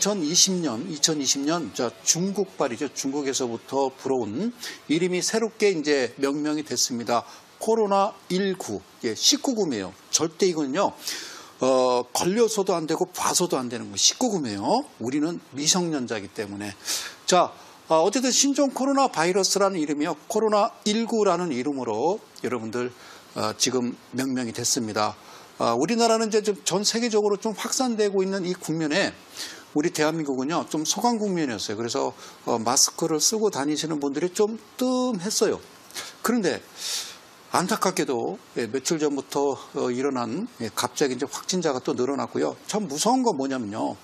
2020년 중국발이죠. 중국에서부터 불어온 이름이 새롭게 이제 명명이 됐습니다. 코로나19. 19금이에요. 절대 이거는요. 걸려서도 안 되고 봐서도 안 되는 거 19금이에요. 우리는 미성년자이기 때문에. 자, 어쨌든 신종 코로나 바이러스라는 이름이요. 코로나19라는 이름으로 여러분들 지금 명명이 됐습니다. 우리나라는 이제 좀 전 세계적으로 좀 확산되고 있는 이 국면에 우리 대한민국은요, 좀 소강 국면이었어요. 그래서 마스크를 쓰고 다니시는 분들이 좀 뜸했어요. 그런데 안타깝게도 며칠 전부터 일어난 갑자기 이제 확진자가 또 늘어났고요. 참 무서운 건 뭐냐면요.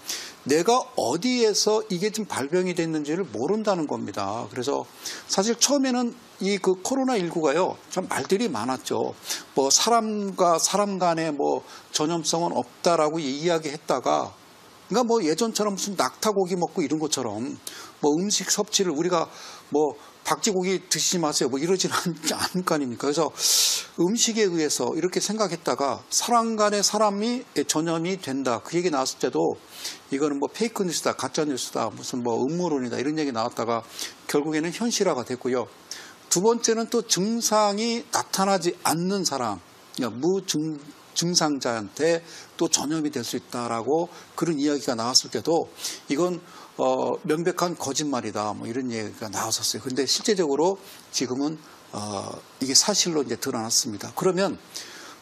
내가 어디에서 이게 좀 발병이 됐는지를 모른다는 겁니다. 그래서 사실 처음에는 이 그 코로나19가요. 참 말들이 많았죠. 뭐 사람과 사람 간에 뭐 전염성은 없다라고 이야기했다가 그러니까 뭐 예전처럼 무슨 낙타고기 먹고 이런 것처럼 뭐 음식 섭취를 우리가 뭐 박쥐고기 드시지 마세요. 뭐 이러지는 않을 거 아닙니까? 그래서 음식에 의해서 이렇게 생각했다가 사람 간의 사람이 전염이 된다. 그 얘기 나왔을 때도 이거는 뭐 페이크 뉴스다, 가짜 뉴스다, 무슨 뭐 음모론이다 이런 얘기 나왔다가 결국에는 현실화가 됐고요. 두 번째는 또 증상이 나타나지 않는 사람, 그러니까 무증상자한테 또 전염이 될 수 있다라고 그런 이야기가 나왔을 때도 이건 명백한 거짓말이다. 뭐 이런 얘기가 나왔었어요. 근데 실제적으로 지금은 이게 사실로 이제 드러났습니다. 그러면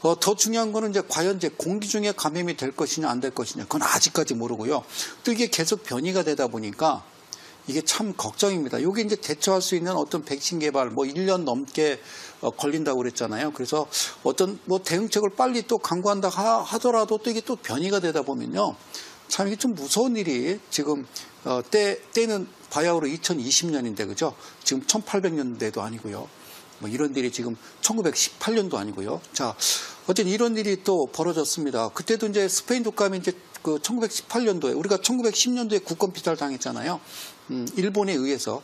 더 중요한 거는 이제 과연 이제 공기 중에 감염이 될 것이냐 안 될 것이냐 그건 아직까지 모르고요. 또 이게 계속 변이가 되다 보니까 이게 참 걱정입니다. 이게 이제 대처할 수 있는 어떤 백신 개발 뭐 1년 넘게 걸린다고 그랬잖아요. 그래서 어떤 뭐 대응책을 빨리 또 강구한다 하더라도 또 이게 또 변이가 되다 보면요. 참 이게 좀 무서운 일이 지금 때는 바야흐로 2020년인데 그죠? 지금 1800년대도 아니고요. 뭐 이런 일이 지금 1918년도 아니고요. 자, 어쨌든 이런 일이 또 벌어졌습니다. 그때도 이제 스페인 독감이 이제 그 1918년도에 우리가 1910년도에 국권 피살 당했잖아요. 일본에 의해서.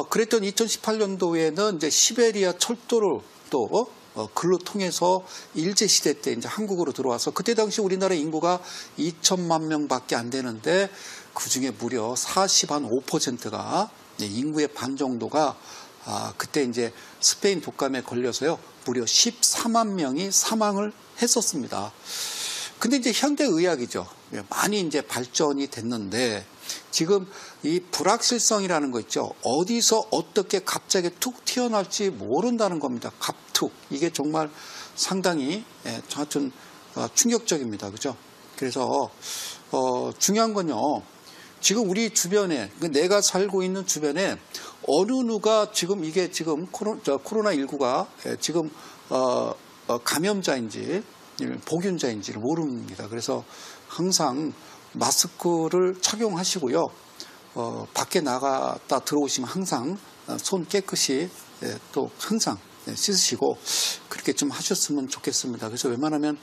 그랬던 2018년도에는 이제 시베리아 철도를 또 글로 통해서 일제시대 때 이제 한국으로 들어와서 그때 당시 우리나라 인구가 2천만 명밖에 안 되는데 그 중에 무려 45%가 인구의 반 정도가 그때 이제 스페인 독감에 걸려서요. 무려 14만 명이 사망을 했었습니다. 근데 이제 현대의학이죠. 많이 이제 발전이 됐는데 지금 이 불확실성이라는 거 있죠. 어디서 어떻게 갑자기 툭 튀어나올지 모른다는 겁니다. 갑툭. 이게 정말 상당히 하여튼 충격적입니다. 그죠? 그래서 중요한 건요. 지금 우리 주변에 내가 살고 있는 주변에 어느 누가 지금 이게 지금 코로나19가 지금 감염자인지 복균자인지를 모릅니다. 그래서 항상 마스크를 착용하시고요. 밖에 나갔다 들어오시면 항상 손 깨끗이 또 항상 씻으시고 그렇게 좀 하셨으면 좋겠습니다. 그래서 웬만하면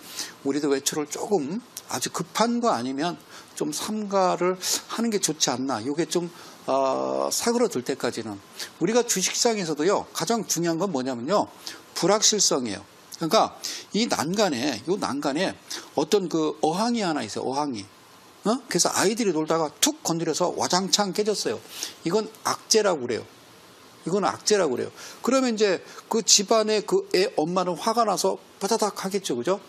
우리도 외출을 조금 아주 급한 거 아니면 좀 삼가를 하는 게 좋지 않나. 이게 좀 사그러들 때까지는 우리가 주식시장에서도요. 가장 중요한 건 뭐냐면요. 불확실성이에요. 그러니까 이 난간에 어떤 그 어항이 하나 있어요. 어항이. 그래서 아이들이 놀다가 툭 건드려서 와장창 깨졌어요. 이건 악재라고 그래요. 이건 악재라고 그래요. 그러면 이제 그 집안의 그 애 엄마는 화가 나서 파다닥 하겠죠. 그죠?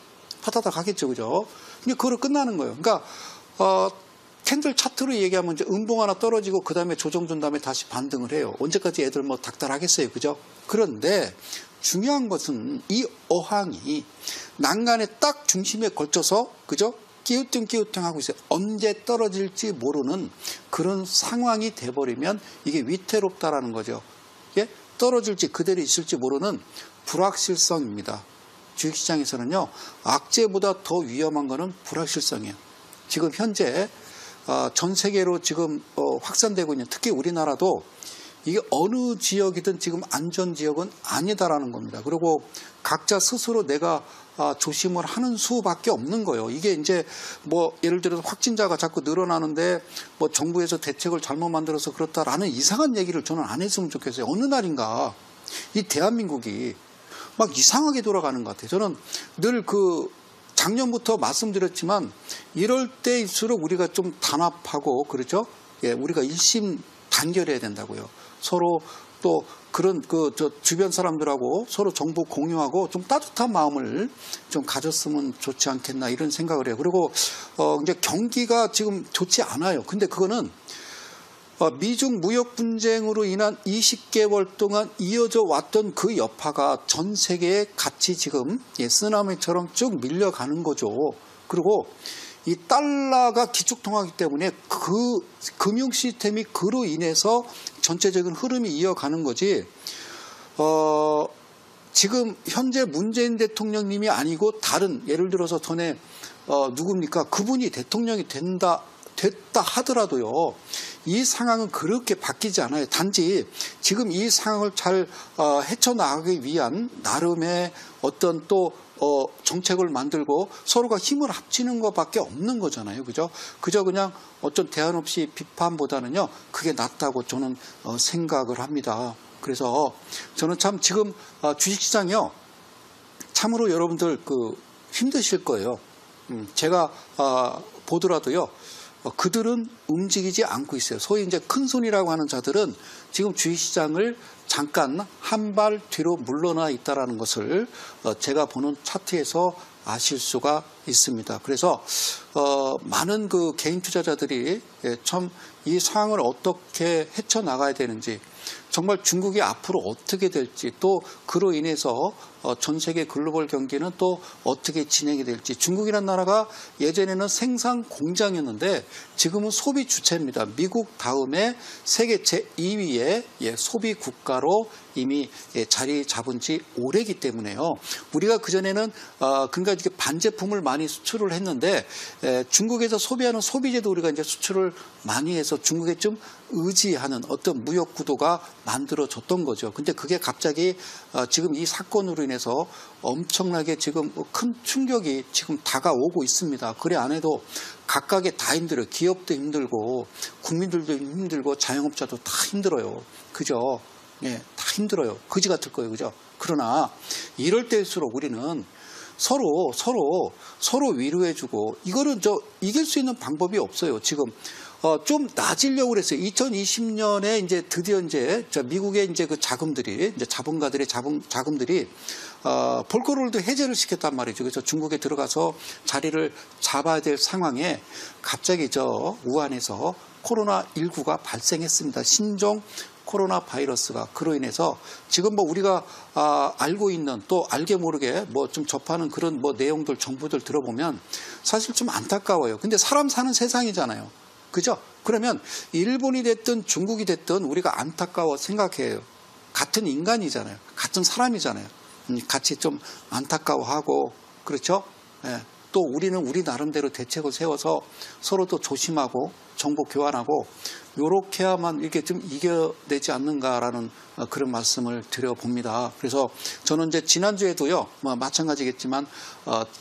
파다닥 하겠죠. 그죠? 근데 그거로 끝나는 거예요. 그러니까, 캔들 차트로 얘기하면 이제 음봉 하나 떨어지고 그 다음에 조정 준 다음에 다시 반등을 해요. 언제까지 애들 뭐 닥달하겠어요. 그죠? 그런데 중요한 것은 이 어항이 난간에 딱 중심에 걸쳐서, 그죠? 끼우뚱 하고 있어요. 언제 떨어질지 모르는 그런 상황이 돼버리면 이게 위태롭다라는 거죠. 예? 떨어질지 그대로 있을지 모르는 불확실성입니다. 주식시장에서는요. 악재보다 더 위험한 거는 불확실성이에요. 지금 현재 전 세계로 지금 확산되고 있는 특히 우리나라도 이게 어느 지역이든 지금 안전지역은 아니다라는 겁니다. 그리고 각자 스스로 내가 조심을 하는 수밖에 없는 거예요. 이게 이제 뭐 예를 들어서 확진자가 자꾸 늘어나는데 뭐 정부에서 대책을 잘못 만들어서 그렇다라는 이상한 얘기를 저는 안 했으면 좋겠어요. 어느 날인가 이 대한민국이 막 이상하게 돌아가는 것 같아요. 저는 늘 작년부터 말씀드렸지만 이럴 때일수록 우리가 좀 단합하고 그렇죠? 예, 우리가 일심 단결해야 된다고요. 서로 또 그런 저 주변 사람들하고 서로 정보 공유하고 좀 따뜻한 마음을 좀 가졌으면 좋지 않겠나 이런 생각을 해요. 그리고 이제 경기가 지금 좋지 않아요. 근데 그거는 미중 무역 분쟁으로 인한 20개월 동안 이어져 왔던 그 여파가 전 세계에 같이 지금 쓰나미처럼 쭉 밀려가는 거죠. 그리고 이 달러가 기축통화이기 때문에 그 금융 시스템이 그로 인해서 전체적인 흐름이 이어가는 거지. 지금 현재 문재인 대통령님이 아니고 다른 예를 들어서 전에 누굽니까? 그분이 대통령이 됐다 하더라도요. 이 상황은 그렇게 바뀌지 않아요. 단지 지금 이 상황을 잘 헤쳐나가기 위한 나름의 어떤 또 정책을 만들고 서로가 힘을 합치는 것밖에 없는 거잖아요. 그죠? 그저 그냥 어떤 대안 없이 비판보다는요. 그게 낫다고 저는 생각을 합니다. 그래서 저는 참 지금 주식시장이요. 참으로 여러분들 힘드실 거예요. 제가 보더라도요. 그들은 움직이지 않고 있어요. 소위 이제 큰손이라고 하는 자들은 지금 주식시장을 잠깐 한 발 뒤로 물러나 있다라는 것을 제가 보는 차트에서 아실 수가 있습니다. 그래서 많은 그 개인 투자자들이 참 이 상황을 어떻게 헤쳐나가야 되는지 정말 중국이 앞으로 어떻게 될지 또 그로 인해서 전 세계 글로벌 경기는 또 어떻게 진행이 될지 중국이라는 나라가 예전에는 생산 공장이었는데 지금은 소비 주체입니다. 미국 다음에 세계 제2위의 소비 국가로 이미 자리 잡은 지 오래기 때문에요. 우리가 그전에는 그러니까 이렇게 반제품을 많이 수출을 했는데 중국에서 소비하는 소비재도 우리가 이제 수출을 많이 해서 중국에 좀 의지하는 어떤 무역 구도가 만들어졌던 거죠. 근데 그게 갑자기 지금 이 사건으로 인해서 엄청나게 지금 큰 충격이 지금 다가오고 있습니다. 그래 안 해도 각각의 다 힘들어요. 기업도 힘들고 국민들도 힘들고 자영업자도 다 힘들어요. 그죠? 예, 다 힘들어요. 거지 같을 거예요. 그죠? 그러나 이럴 때일수록 우리는 서로 위로해주고 이거는 이길 수 있는 방법이 없어요. 지금 좀 낮으려고 그랬어요. 2020년에 이제 드디어 이제 미국의 이제 그 자금들이 이제 자본가들의 자금들이 볼거롤도 해제를 시켰단 말이죠. 그래서 중국에 들어가서 자리를 잡아야 될 상황에 갑자기 우한에서 코로나19가 발생했습니다. 신종 코로나 바이러스가 그로 인해서 지금 우리가 알고 있는 또 알게 모르게 좀 접하는 그런 내용들 정보들 들어보면 사실 좀 안타까워요. 근데 사람 사는 세상이잖아요. 그죠? 그러면 일본이 됐든 중국이 됐든 우리가 안타까워 생각해요. 같은 인간이잖아요. 같은 사람이잖아요. 같이 좀 안타까워하고 그렇죠? 예. 또 우리는 우리 나름대로 대책을 세워서 서로 또 조심하고 정보 교환하고 요렇게야만 이렇게 좀 이겨내지 않는가라는 그런 말씀을 드려봅니다. 그래서 저는 이제 지난주에도요, 마찬가지겠지만,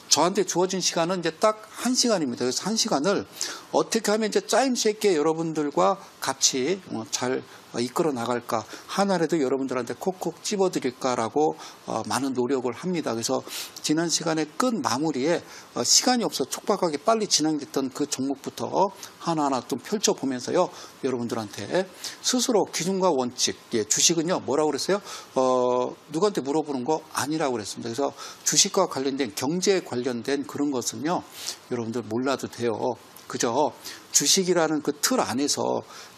저한테 주어진 시간은 이제 딱 1시간입니다. 그래서 1시간을 어떻게 하면 이제 짜임새 있게 여러분들과 같이 잘 이끌어 나갈까, 하나라도 여러분들한테 콕콕 찝어드릴까라고 많은 노력을 합니다. 그래서 지난 시간의 끝 마무리에 시간이 없어 촉박하게 빨리 진행됐던 그 종목부터 하나하나 좀 펼쳐보면서요, 여러분들한테 스스로 기준과 원칙, 주식은요, 뭐라고 그랬어요? 누구한테 물어보는 거 아니라고 그랬습니다. 그래서 주식과 관련된, 경제에 관련된 그런 것은요, 여러분들 몰라도 돼요. 그죠? 주식이라는 그 틀 안에서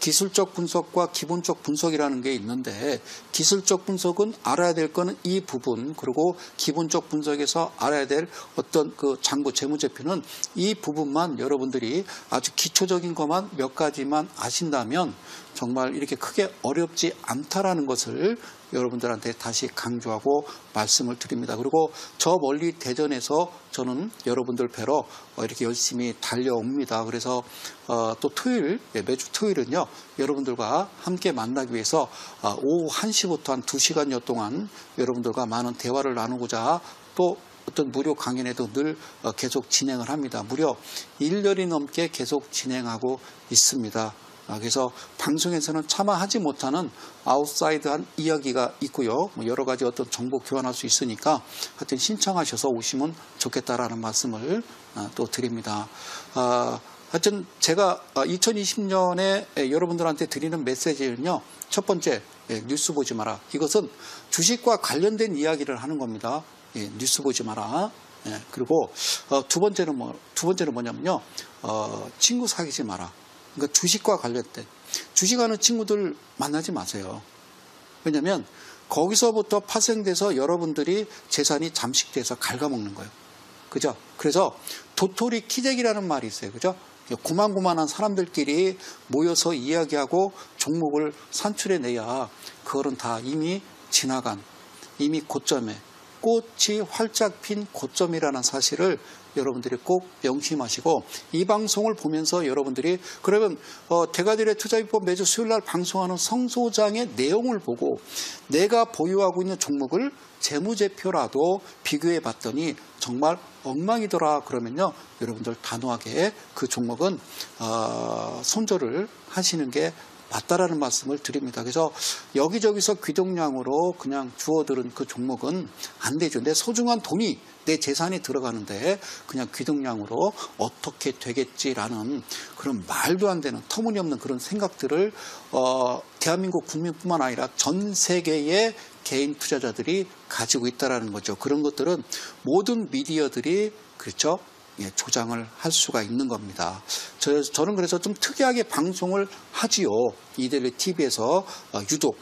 기술적 분석과 기본적 분석이라는 게 있는데 기술적 분석은 알아야 될 거는 이 부분, 그리고 기본적 분석에서 알아야 될 어떤 그 장부 재무제표는 이 부분만 여러분들이 아주 기초적인 것만 몇 가지만 아신다면 정말 이렇게 크게 어렵지 않다라는 것을 여러분들한테 다시 강조하고 말씀을 드립니다. 그리고 저 멀리 대전에서 저는 여러분들 뵈러 이렇게 열심히 달려옵니다. 그래서 또 토요일, 매주 토요일은요, 여러분들과 함께 만나기 위해서 오후 1시부터 한 2시간여 동안 여러분들과 많은 대화를 나누고자 또 어떤 무료 강연에도 늘 계속 진행을 합니다. 무려 1년이 넘게 계속 진행하고 있습니다. 그래서 방송에서는 차마 하지 못하는 아웃사이드한 이야기가 있고요. 뭐 여러 가지 어떤 정보 교환할 수 있으니까 하여튼 신청하셔서 오시면 좋겠다라는 말씀을 또 드립니다. 하여튼 제가 2020년에 여러분들한테 드리는 메시지는요. 첫 번째, 뉴스 보지 마라. 이것은 주식과 관련된 이야기를 하는 겁니다. 뉴스 보지 마라. 그리고 두 번째는 뭐냐면요. 친구 사귀지 마라. 그러니까 주식과 관련된 주식하는 친구들 만나지 마세요. 왜냐하면 거기서부터 파생돼서 여러분들이 재산이 잠식돼서 갉아먹는 거예요. 그죠? 그래서 도토리 키재기라는 말이 있어요. 그죠? 고만고만한 사람들끼리 모여서 이야기하고 종목을 산출해내야 그거는 다 이미 지나간 이미 고점에 꽃이 활짝 핀 고점이라는 사실을 여러분들이 꼭 명심하시고 이 방송을 보면서 여러분들이 그러면 대가들의 투자비법 매주 수요일날 방송하는 성 소장의 내용을 보고 내가 보유하고 있는 종목을 재무제표라도 비교해 봤더니 정말 엉망이더라 그러면요 여러분들 단호하게 그 종목은 손절을 하시는 게 맞다라는 말씀을 드립니다. 그래서 여기저기서 귀동량으로 그냥 주워들은 그 종목은 안 되죠. 내 소중한 돈이 내 재산이 들어가는데 그냥 귀동량으로 어떻게 되겠지라는 그런 말도 안 되는 터무니없는 그런 생각들을 대한민국 국민뿐만 아니라 전 세계의 개인 투자자들이 가지고 있다는 거죠. 그런 것들은 모든 미디어들이 그렇죠. 조장을 할 수가 있는 겁니다. 저는 그래서 좀 특이하게 방송을 하지요. 이데일리 TV에서 유독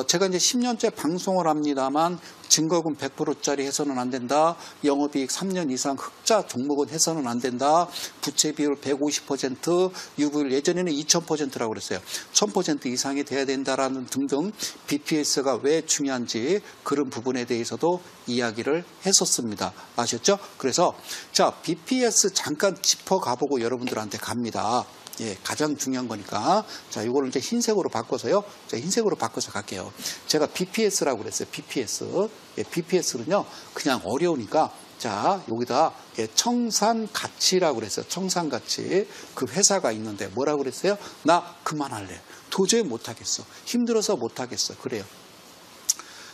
제가 이제 10년째 방송을 합니다만 증거금 100%짜리 해서는 안 된다. 영업이익 3년 이상 흑자 종목은 해서는 안 된다. 부채 비율 150%, 유보율 예전에는 2000%라고 그랬어요. 1000% 이상이 돼야 된다라는 등등 BPS가 왜 중요한지 그런 부분에 대해서도 이야기를 했었습니다. 아셨죠? 그래서 자 BPS 잠깐 짚어가보고 여러분들한테 갑니다. 가장 중요한 거니까. 자, 이거를 이제 흰색으로 바꿔서요. 자, 흰색으로 바꿔서 갈게요. 제가 BPS라고 그랬어요. BPS. BPS는요, 그냥 어려우니까, 자, 여기다 청산가치라고 그랬어요. 청산가치. 그 회사가 있는데 뭐라고 그랬어요? 나 그만할래. 도저히 못하겠어. 힘들어서 못하겠어. 그래요.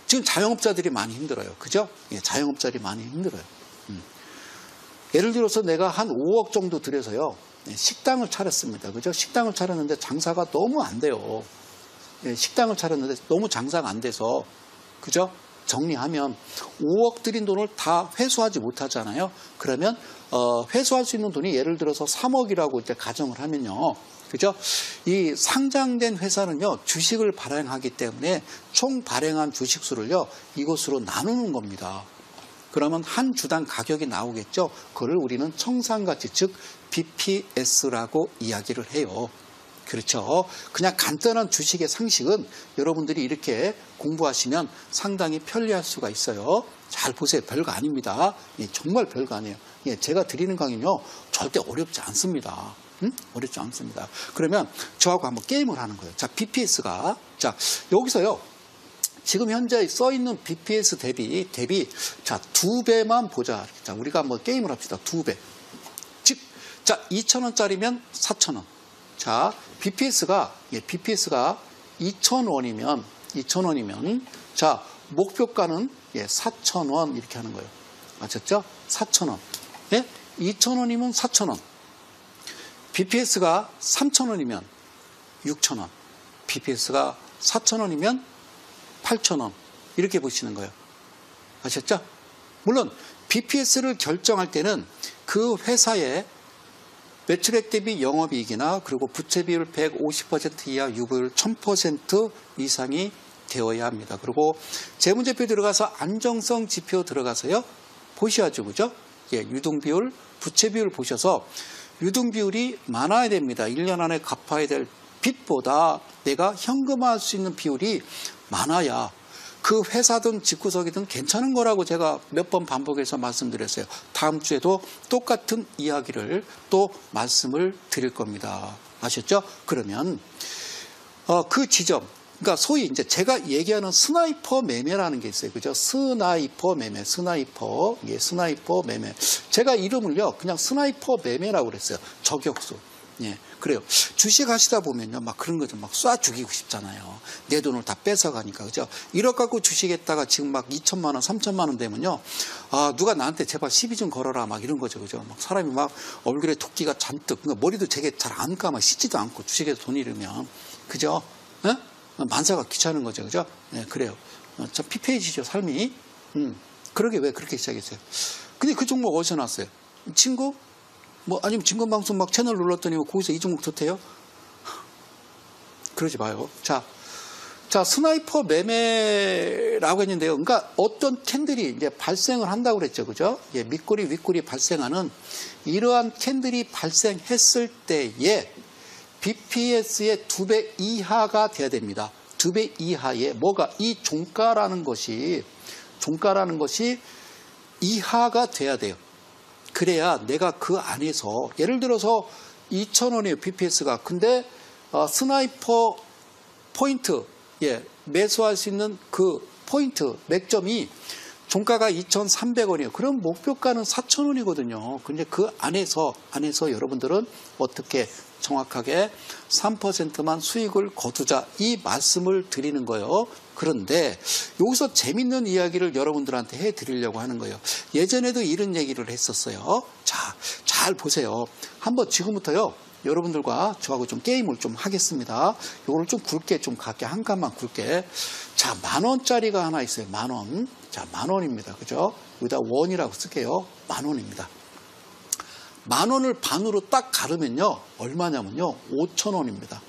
지금 자영업자들이 많이 힘들어요. 그죠? 자영업자들이 많이 힘들어요. 예를 들어서 내가 한 5억 정도 들여서요. 식당을 차렸습니다. 그죠? 식당을 차렸는데 장사가 너무 안 돼요. 식당을 차렸는데 너무 장사가 안 돼서, 그죠? 정리하면 5억 들인 돈을 다 회수하지 못하잖아요. 그러면, 회수할 수 있는 돈이 예를 들어서 3억이라고 이제 가정을 하면요. 그죠? 이 상장된 회사는요, 주식을 발행하기 때문에 총 발행한 주식수를요, 이것으로 나누는 겁니다. 그러면 한 주당 가격이 나오겠죠. 그걸 우리는 청산가치, 즉 BPS라고 이야기를 해요. 그렇죠. 그냥 간단한 주식의 상식은 여러분들이 이렇게 공부하시면 상당히 편리할 수가 있어요. 잘 보세요. 별거 아닙니다. 정말 별거 아니에요. 제가 드리는 강의는요. 절대 어렵지 않습니다. 어렵지 않습니다. 그러면 저하고 한번 게임을 하는 거예요. 자, BPS가 자 여기서요. 지금 현재 써 있는 BPS 대비 자 2배만 보자. 자 우리가 한번 게임을 합시다. 2배. 즉 자 2,000원짜리면 4,000원. 자 BPS가 2,000원이면 자 목표가는 4,000원 이렇게 하는 거예요. 아셨죠? 4,000원. 2,000원이면 4,000원. BPS가 3,000원이면 6,000원. BPS가 4,000원이면 8,000원 이렇게 보시는 거예요. 아셨죠? 물론 BPS를 결정할 때는 그 회사의 매출액 대비 영업이익이나 그리고 부채 비율 150% 이하 유보율 1000% 이상이 되어야 합니다. 그리고 재무제표 들어가서 안정성 지표 들어가서요. 보셔야죠. 그죠? 유동비율, 부채 비율 보셔서 유동비율이 많아야 됩니다. 1년 안에 갚아야 될 빚보다 내가 현금화할 수 있는 비율이 많아야 그 회사든 집구석이든 괜찮은 거라고 제가 몇 번 반복해서 말씀드렸어요. 다음 주에도 똑같은 이야기를 또 말씀을 드릴 겁니다. 아셨죠? 그러면 그 지점, 그러니까 소위 이제 제가 얘기하는 스나이퍼 매매라는 게 있어요. 그죠? 스나이퍼 매매. 제가 이름을요, 그냥 스나이퍼 매매라고 그랬어요. 저격수. 예, 그래요. 주식 하시다 보면요, 막 그런 거죠. 막 쏴 죽이고 싶잖아요. 내 돈을 다 뺏어가니까, 그죠? 1억 갖고 주식했다가 지금 막 2천만 원, 3천만 원 되면요, 아, 누가 나한테 제발 시비 좀 걸어라, 막 이런 거죠, 그죠? 막 사람이 막 얼굴에 토끼가 잔뜩, 그러니까 머리도 되게 잘 안 감아, 씻지도 않고 주식에서 돈 잃으면, 그죠? 예? 만사가 귀찮은 거죠, 그죠? 예, 그래요. 참 피폐해지죠, 삶이. 그러게 왜 그렇게 시작했어요? 근데 그 종목 어디서 났어요? 친구? 뭐 아니면 증권방송 막 채널 눌렀더니 거기서 이 종목 좋대요? 그러지 마요. 자, 스나이퍼 매매라고 했는데요. 그러니까 어떤 캔들이 이제 발생을 한다고 그랬죠. 그죠? 예, 밑꼬리, 윗꼬리 발생하는 이러한 캔들이 발생했을 때에 BPS의 2배 이하가 돼야 됩니다. 2배 이하에 뭐가 이 종가라는 것이 이하가 돼야 돼요. 그래야 내가 그 안에서 예를 들어서 2,000원이에요. BPS가. 근데 스나이퍼 포인트 매수할 수 있는 그 포인트 맥점이 종가가 2,300원이에요. 그럼 목표가는 4,000원이거든요. 근데 그 안에서 여러분들은 어떻게 정확하게 3%만 수익을 거두자 이 말씀을 드리는 거예요. 그런데 여기서 재밌는 이야기를 여러분들한테 해드리려고 하는 거예요. 예전에도 이런 얘기를 했었어요. 자, 잘 보세요. 한번 지금부터요. 여러분들과 저하고 좀 게임을 좀 하겠습니다. 요거를 좀 굵게 좀 갈게. 한 칸만 굵게. 자, 10,000원짜리가 하나 있어요. 10,000원. 자, 10,000원입니다. 그죠? 여기다 원이라고 쓸게요. 10,000원입니다. 10,000원을 반으로 딱 가르면요. 얼마냐면요. 5,000원입니다.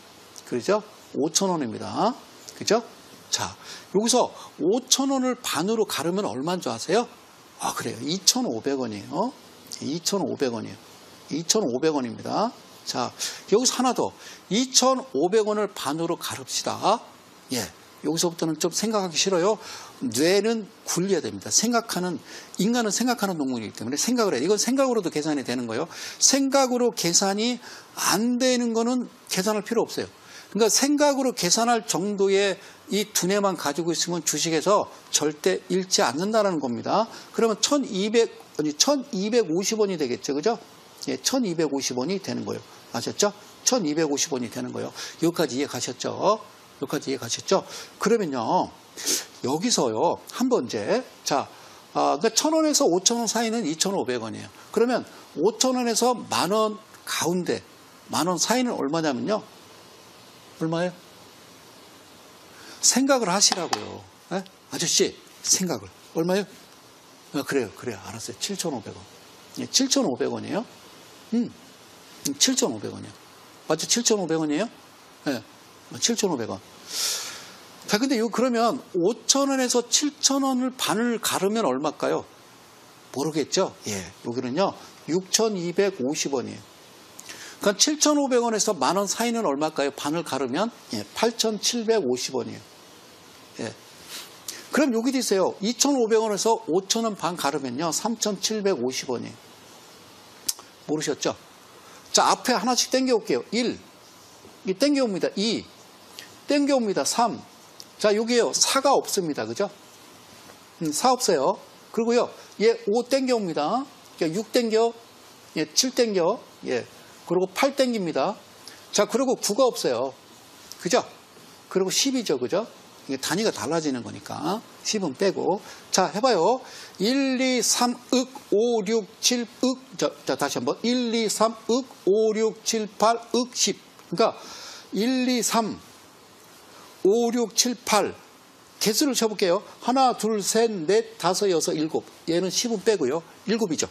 그렇죠? 5,000원입니다. 그죠? 자, 여기서 5,000원을 반으로 가르면 얼마인 줄 아세요? 아, 그래요. 2,500원이에요. 2,500원이에요. 2,500원입니다. 자, 여기서 하나 더. 2,500원을 반으로 가릅시다. 예. 여기서부터는 좀 생각하기 싫어요. 뇌는 굴려야 됩니다. 인간은 생각하는 동물이기 때문에 생각을 해요. 이건 생각으로도 계산이 되는 거예요. 생각으로 계산이 안 되는 거는 계산할 필요 없어요. 그러니까 생각으로 계산할 정도의 이 두뇌만 가지고 있으면 주식에서 절대 잃지 않는다는 겁니다. 그러면 1,250원이 되겠죠. 그죠? 예, 1,250원이 되는 거예요. 아셨죠? 1,250원이 되는 거예요. 여기까지 이해 가셨죠? 그러면요, 여기서요, 한번 이제, 자, 그러니까 1,000원에서 5,000원 사이는 2,500원이에요. 그러면 5,000원에서 10,000원 가운데, 10,000원 사이는 얼마냐면요, 얼마예요? 생각을 하시라고요. 에? 아저씨, 생각을. 얼마예요? 그래요. 알았어요. 7,500원. 예, 7,500원이에요. 7,500원이요. 맞죠? 7,500원이에요? 예, 7,500원. 자, 근데 그러면 5,000원에서 7,000원을 반을 가르면 얼마일까요? 모르겠죠? 예, 여기는요, 6,250원이에요. 그러니까 7,500원에서 10,000원 사이는 얼마일까요? 반을 가르면? 예, 8,750원이에요. 예. 그럼 여기도 있어요. 2,500원에서 5,000원 반 가르면요, 3,750원이에요. 모르셨죠? 자, 앞에 하나씩 땡겨올게요. 1. 이 땡겨옵니다. 2. 땡겨옵니다. 3. 자, 여기에요. 4가 없습니다. 그죠? 4 없어요. 그리고요, 얘 5 땡겨옵니다. 6 땡겨. 예, 7 땡겨. 예. 그리고 8 땡깁니다. 자, 그리고 9가 없어요. 그죠? 그리고 10이죠. 그죠? 이게 단위가 달라지는 거니까 10은 빼고. 자, 해봐요. 1, 2, 3, 윽, 5, 6, 7, 윽. 자, 다시 한번. 1, 2, 3, 윽, 5, 6, 7, 8, 윽, 10. 그러니까 1, 2, 3, 5, 6, 7, 8. 개수를 쳐볼게요. 하나, 둘, 셋, 넷, 다섯, 여섯, 일곱. 얘는 10은 빼고요. 7이죠.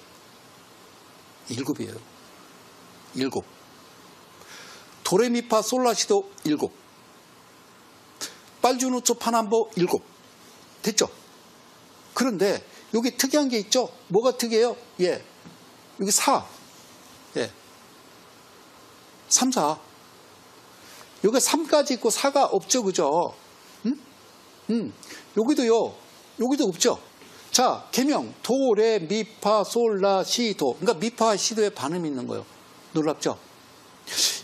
7이에요. 7. 도레미파 솔라시도 7. 빨주노초 파남보 7. 됐죠? 그런데 여기 특이한 게 있죠? 뭐가 특이해요? 예. 여기 4. 예. 3, 4. 여기 3까지 있고 4가 없죠. 그죠? 여기도요. 여기도 없죠? 자, 개명. 도, 레, 미, 파, 솔, 라, 시, 도. 그러니까 미파와 시도에 반음이 있는 거예요. 놀랍죠?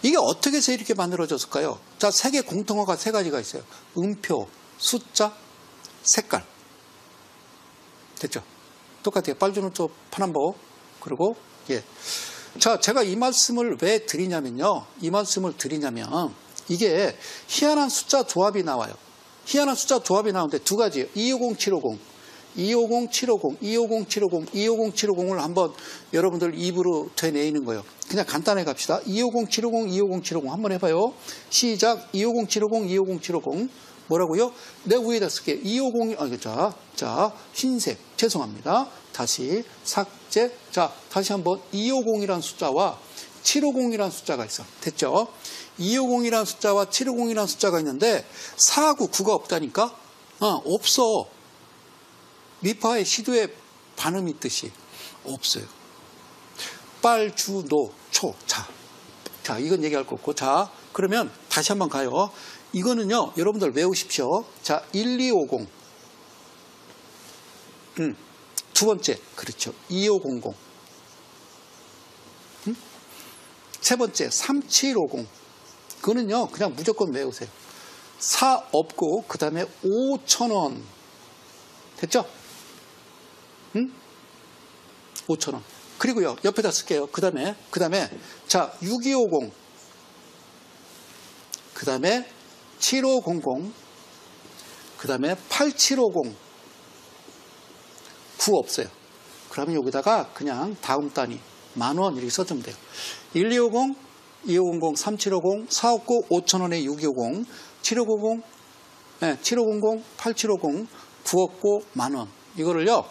이게 어떻게 해서 이렇게 만들어졌을까요? 자, 세계 공통어가 3가지가 있어요. 음표, 숫자, 색깔. 됐죠? 똑같아요. 빨주노초 파남보. 그리고, 예. 자, 제가 이 말씀을 왜 드리냐면요. 이 말씀을 드리냐면 이게 희한한 숫자 조합이 나와요. 희한한 숫자 조합이 나오는데 두 가지예요. 250, 750. 250, 750, 250, 750, 250, 750을 한번 여러분들 입으로 되뇌이는 거예요. 그냥 간단하게 갑시다. 250, 750, 250, 750 한번 해봐요. 시작. 250, 750, 250, 750. 뭐라고요? 내 위에다 쓸게요. 250, 자, 흰색. 죄송합니다. 다시 삭제. 자, 다시 한번 250이라는 숫자와 750이라는 숫자가 있어. 됐죠? 250이라는 숫자와 750이라는 숫자가 있는데 4하고 9가 없다니까? 없어. 미파의 시도에 반음이 있듯이 없어요. 빨, 주, 노, 초. 자, 이건 얘기할 거 없고. 자, 그러면 다시 한번 가요. 이거는요, 여러분들 외우십시오. 자, 1250. 두 번째. 그렇죠. 2500. 세 번째. 3750. 그거는요, 그냥 무조건 외우세요. 4 없고, 그 다음에 5,000원. 됐죠? 5,000원. 그리고요, 옆에다 쓸게요. 그 다음에, 자, 6250. 그 다음에 7500. 그 다음에 8750. 9 없어요. 그러면 여기다가 그냥 다음 단위 10,000원 이렇게 써주면 돼요. 1250, 2500, 3750, 459, 5,000원에 6250, 7500, 7500, 8750, 9 없고 10,000원. 이거를요,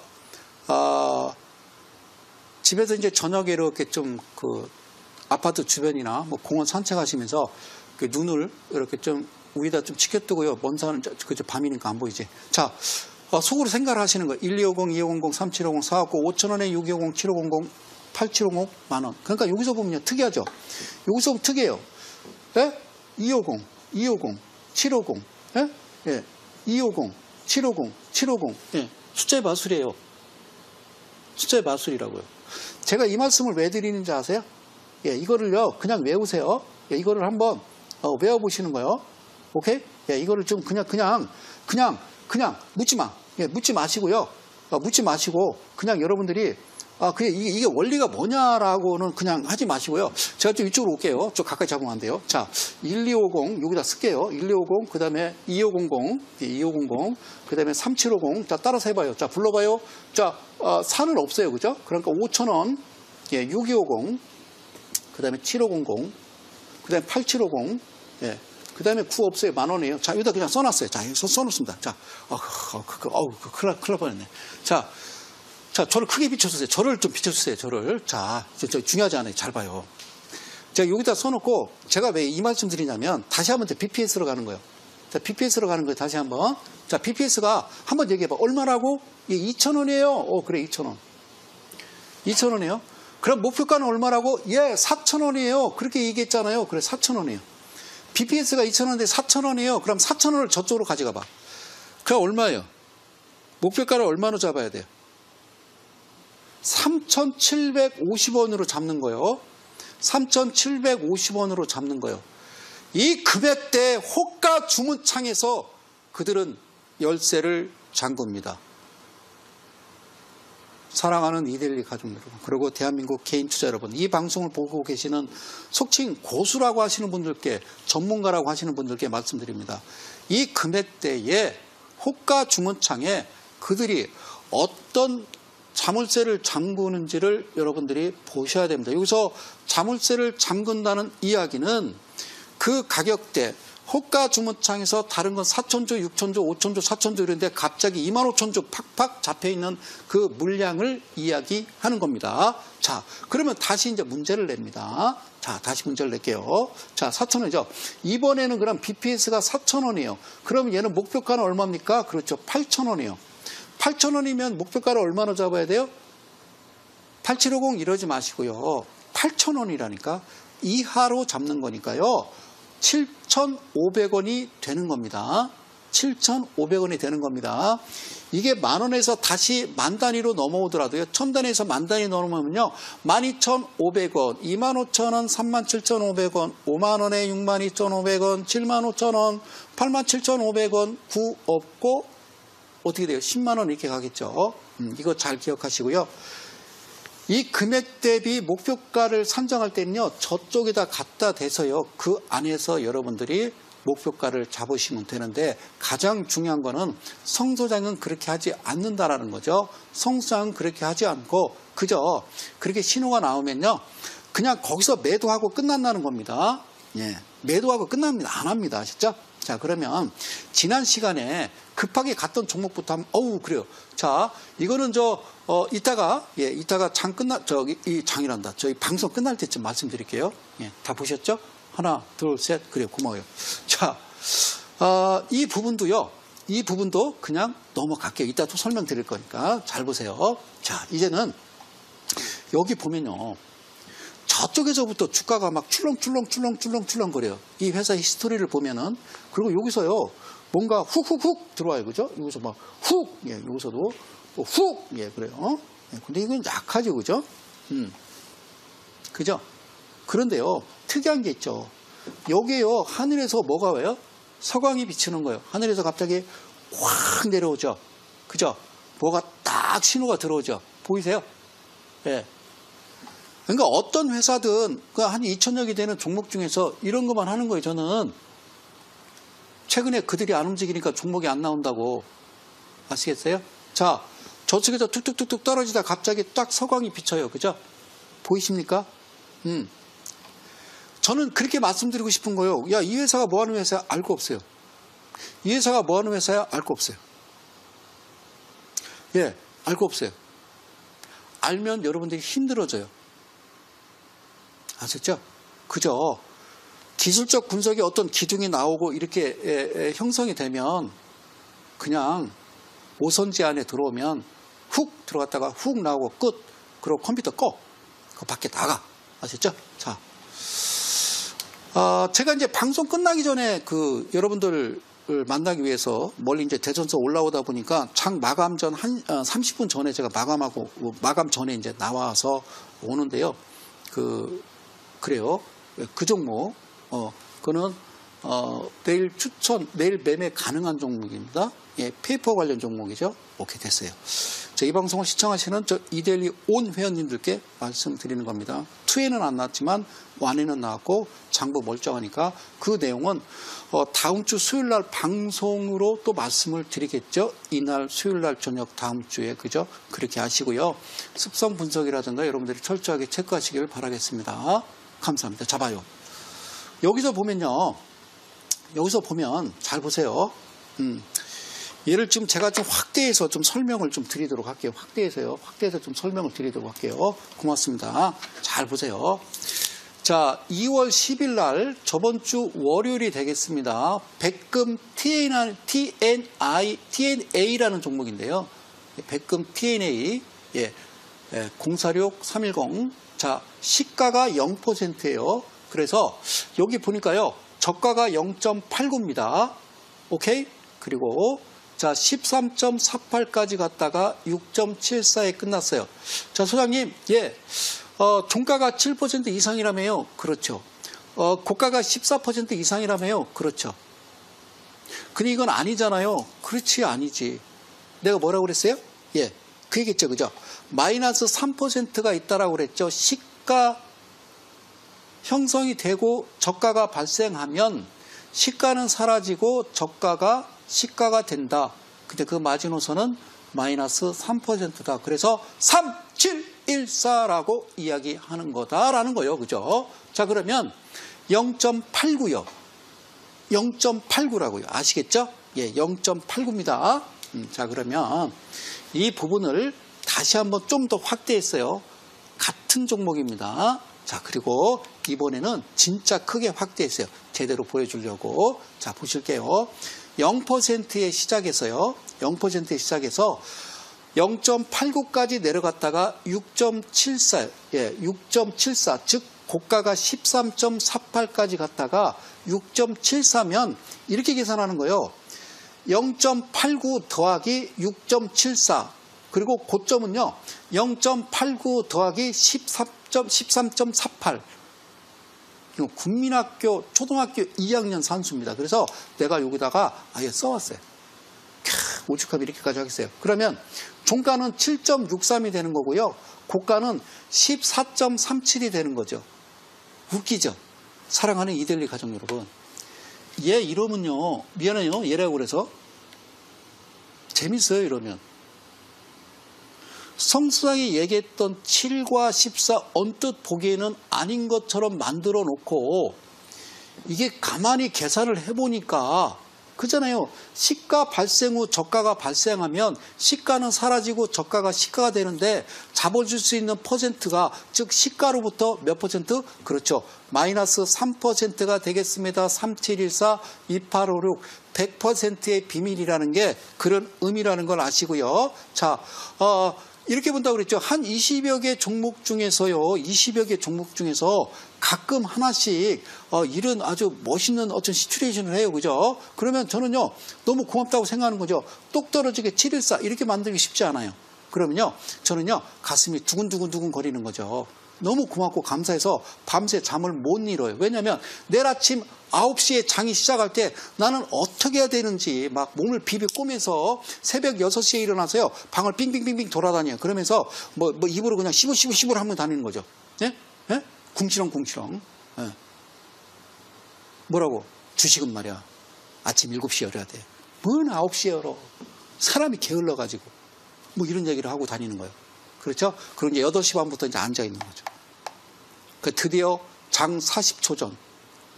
집에서 이제 저녁에 이렇게 좀 그 아파트 주변이나 뭐 공원 산책하시면서 그 눈을 이렇게 좀 위에다 좀 치켜뜨고요. 먼 산은 그저 밤이니까 안 보이지. 자, 속으로 생각을 하시는 거예요. 1250, 2500, 3750, 459, 5,000원에 6250, 7500, 8750, 10,000원. 그러니까 여기서 보면요, 특이하죠. 여기서 보면 특이해요. 예? 250, 250, 750, 예? 250, 750, 750. 예. 숫자의 마술이에요. 숫자의 마술이라고요. 제가 이 말씀을 왜 드리는지 아세요? 예, 이거를요, 그냥 외우세요. 예, 이거를 한번 외워보시는 거예요. 오케이? 예, 이거를 좀 그냥 묻지 마. 예, 묻지 마시고요. 묻지 마시고, 그냥 여러분들이, 이게 원리가 뭐냐라고는 그냥 하지 마시고요. 제가 좀 이쪽으로 올게요. 좀 가까이 잡으면 안 돼요. 자, 1250, 여기다 쓸게요. 1250, 그 다음에 2500, 2500, 그 다음에 3750. 자, 따라서 해봐요. 자, 불러봐요. 자, 4는 없어요. 그죠? 그러니까 5,000원, 예, 6250, 그 다음에 7500, 그 다음에 8750, 예. 그 다음에 9 없어요. 10,000원이에요. 자, 여기다 그냥 써놨어요. 자, 여기 써놓습니다. 자, 큰일 날 뻔했네. 자, 저를 크게 비춰주세요. 저를 좀 비춰주세요. 저를. 자, 저 중요하지 않아요. 잘 봐요. 제가 여기다 써놓고, 제가 왜 이 말씀 드리냐면, 다시 한번 BPS로 가는 거예요. 자, BPS로 가는 거예요. 다시 한번. 자, BPS가 한번 얘기해봐. 얼마라고? 예, 2,000원이에요. 그래, 2,000원. 2,000원이에요. 그럼 목표가는 얼마라고? 예, 4,000원이에요. 그렇게 얘기했잖아요. 그래, 4,000원이에요. BPS가 2,000원인데 4,000원이에요. 그럼 4,000원을 저쪽으로 가져가 봐. 그럼 얼마예요? 목표가를 얼마로 잡아야 돼요? 3,750원으로 잡는 거예요. 3,750원으로 잡는 거예요. 이 금액대의 호가 주문창에서 그들은 열쇠를 잠굽니다. 사랑하는 이데일리 가족 여러분, 그리고 대한민국 개인 투자 여러분, 이 방송을 보고 계시는 속칭 고수라고 하시는 분들께, 전문가라고 하시는 분들께 말씀드립니다. 이 금액대의 호가 주문창에 그들이 어떤 자물쇠를 잠그는지를 여러분들이 보셔야 됩니다. 여기서 자물쇠를 잠근다는 이야기는 그 가격대, 호가 주문창에서 다른 건 4,000조, 6,000조, 5,000조, 4,000조 이런데 갑자기 25,000조 팍팍 잡혀있는 그 물량을 이야기하는 겁니다. 자, 그러면 다시 이제 문제를 냅니다. 자, 다시 문제를 낼게요. 자, 4,000원이죠. 이번에는 그럼 BPS가 4,000원이에요. 그럼 얘는 목표가는 얼마입니까? 그렇죠. 8,000원이에요. 8,000원이면 목표가를 얼마나 잡아야 돼요? 8750 이러지 마시고요. 8,000원이라니까. 이하로 잡는 거니까요. 7,500원이 되는 겁니다. 7,500원이 되는 겁니다. 이게 10,000원에서 다시 만 단위로 넘어오더라도요. 1,000단위에서 만 단위 넘어오면요. 12,500원, 25,000원, 37,500원, 5만원에 62,500원, 75,000원, 87,500원, 9 없고 어떻게 돼요? 10만원 이렇게 가겠죠. 이거 잘 기억하시고요. 이 금액 대비 목표가를 산정할 때는요, 저쪽에다 갖다 대서요, 그 안에서 여러분들이 목표가를 잡으시면 되는데, 가장 중요한 거는 성 소장은 그렇게 하지 않는다라는 거죠. 성 소장은 그렇게 하지 않고 그저 그렇게 신호가 나오면요, 그냥 거기서 매도하고 끝난다는 겁니다. 예, 매도하고 끝납니다. 안 합니다. 아시죠? 자, 그러면 지난 시간에 급하게 갔던 종목부터 하면, 그래요. 자, 이거는 이따가 이 장이란다. 저희 방송 끝날 때쯤 말씀드릴게요. 예, 다 보셨죠? 하나, 둘, 셋. 그래요. 고마워요. 자, 이 부분도 그냥 넘어갈게요. 이따 또 설명드릴 거니까 잘 보세요. 자, 이제는 여기 보면요, 저쪽에서부터 주가가 막 출렁출렁 거려요. 이 회사 히스토리를 보면은. 그리고 여기서요, 뭔가 훅 들어와요. 그죠? 여기서 막 훅, 예, 여기서도 또 훅, 예, 그래요. 예, 근데 이건 약하죠. 그죠? 그죠? 그런데요, 특이한 게 있죠. 여기에요, 하늘에서 뭐가 와요? 서광이 비치는 거예요. 하늘에서 갑자기 확 내려오죠. 그죠? 뭐가 딱 신호가 들어오죠. 보이세요? 예. 그러니까 어떤 회사든 한 2,000여개 되는 종목 중에서 이런 것만 하는 거예요. 저는 최근에 그들이 안 움직이니까 종목이 안 나온다고. 아시겠어요? 자, 저쪽에서 툭툭툭툭 떨어지다 갑자기 딱 서광이 비쳐요. 그죠? 보이십니까? 저는 그렇게 말씀드리고 싶은 거예요. 야, 이 회사가 뭐 하는 회사야? 알 거 없어요. 이 회사가 뭐 하는 회사야? 알 거 없어요. 예, 알 거 없어요. 알면 여러분들이 힘들어져요. 아셨죠? 그죠? 기술적 분석에 어떤 기둥이 나오고 이렇게 형성이 되면 그냥 오선지 안에 들어오면 훅 들어갔다가 훅 나오고 끝. 그리고 컴퓨터 꺼. 그 밖에 나가. 아셨죠? 자, 제가 이제 방송 끝나기 전에 여러분들을 만나기 위해서 멀리 이제 대전서 올라오다 보니까 장 마감 전 30분 전에 제가 마감 전에 이제 나와서 오는데요. 그래요. 그 종목, 그거는, 내일 매매 가능한 종목입니다. 예, 페이퍼 관련 종목이죠. 오케이, 됐어요. 이 방송을 시청하시는 이데일리 온 회원님들께 말씀드리는 겁니다. 2에는 안 나왔지만 1에는 나왔고 장부 멀쩡하니까 그 내용은 다음 주 수요일 날 방송으로 또 말씀을 드리겠죠. 이날 수요일 날 저녁 다음 주에, 그죠? 그렇게 하시고요. 습성 분석이라든가 여러분들이 철저하게 체크하시길 바라겠습니다. 감사합니다. 잡아요. 여기서 보면 잘 보세요. 얘를 지금 제가 좀 확대해서 좀 설명을 좀 드리도록 할게요. 확대해서 좀 설명을 드리도록 할게요. 고맙습니다. 잘 보세요. 자, 2월 10일 날 저번 주 월요일이 되겠습니다. 백금 TNA라는 종목인데요. 백금 TNA, 예, 046310. 자, 시가가 0%예요. 그래서 여기 보니까요, 저가가 0.89입니다. 오케이? 그리고 자, 13.48까지 갔다가 6.74에 끝났어요. 자, 소장님, 예, 종가가 7% 이상이라며요. 그렇죠. 고가가 14% 이상이라며요. 그렇죠. 근데 이건 아니잖아요. 그렇지, 아니지. 내가 뭐라고 그랬어요? 예, 그 얘기했죠. 그죠? 마이너스 3%가 있다라고 그랬죠. 시가 형성이 되고 저가가 발생하면 시가는 사라지고 시가가 된다. 근데 그 마지노선은 마이너스 3%다. 그래서 3714라고 이야기하는 거다라는 거예요. 그죠? 자, 그러면 0.89요. 0.89라고요. 아시겠죠? 예, 0.89입니다. 자, 그러면 이 부분을 다시 한번 좀 더 확대했어요. 같은 종목입니다. 자, 그리고 이번에는 진짜 크게 확대했어요. 제대로 보여주려고. 자, 보실게요. 0%에 시작해서요. 0%에 시작해서 0.89까지 내려갔다가 6.74, 예, 6.74, 즉 고가가 13.48까지 갔다가 6.74면 이렇게 계산하는 거예요. 0.89 더하기 6.74, 그리고 고점은요 0.89 더하기 13.48. 이거 국민학교 초등학교 2학년 산수입니다. 그래서 내가 여기다가 아예 써왔어요. 오죽하면 이렇게까지 하겠어요. 그러면 종가는 7.63이 되는 거고요. 고가는 14.37이 되는 거죠. 웃기죠? 사랑하는 이데일리 가족 여러분. 얘 이러면요. 미안해요. 얘라고 그래서. 재밌어요. 이러면. 성수장이 얘기했던 7과 14 언뜻 보기에는 아닌 것처럼 만들어 놓고 이게 가만히 계산을 해보니까 그잖아요. 시가 발생 후 저가가 발생하면 시가는 사라지고 저가가 시가가 되는데 잡아줄 수 있는 퍼센트가 즉 시가로부터 몇 퍼센트? 그렇죠. 마이너스 3%가 되겠습니다. 3714, 2856, 100%의 비밀이라는 게 그런 의미라는 걸 아시고요. 자, 이렇게 본다고 그랬죠. 한 20여 개 종목 중에서요. 20여 개 종목 중에서 가끔 하나씩 이런 아주 멋있는 어떤 시츄레이션을 해요. 그죠? 그러면 저는요. 너무 고맙다고 생각하는 거죠. 똑 떨어지게 714 이렇게 만들기 쉽지 않아요. 그러면요. 저는요. 가슴이 두근두근 거리는 거죠. 너무 고맙고 감사해서 밤새 잠을 못 이뤄요. 왜냐하면 내일 아침 9시에 장이 시작할 때 나는 어떻게 해야 되는지 막 몸을 비비 꼬매서 새벽 6시에 일어나서요. 방을 빙빙빙빙 돌아다녀요. 그러면서 뭐 입으로 그냥 시불시불 하면 다니는 거죠. 예? 예? 궁시렁. 예. 뭐라고? 주식은 말이야. 아침 7시에 열어야 돼. 뭔 9시에 열어. 사람이 게을러가지고. 뭐 이런 얘기를 하고 다니는 거예요. 그렇죠? 그럼 이제 8시 반부터 이제 앉아 있는 거죠. 드디어 장 40초 전,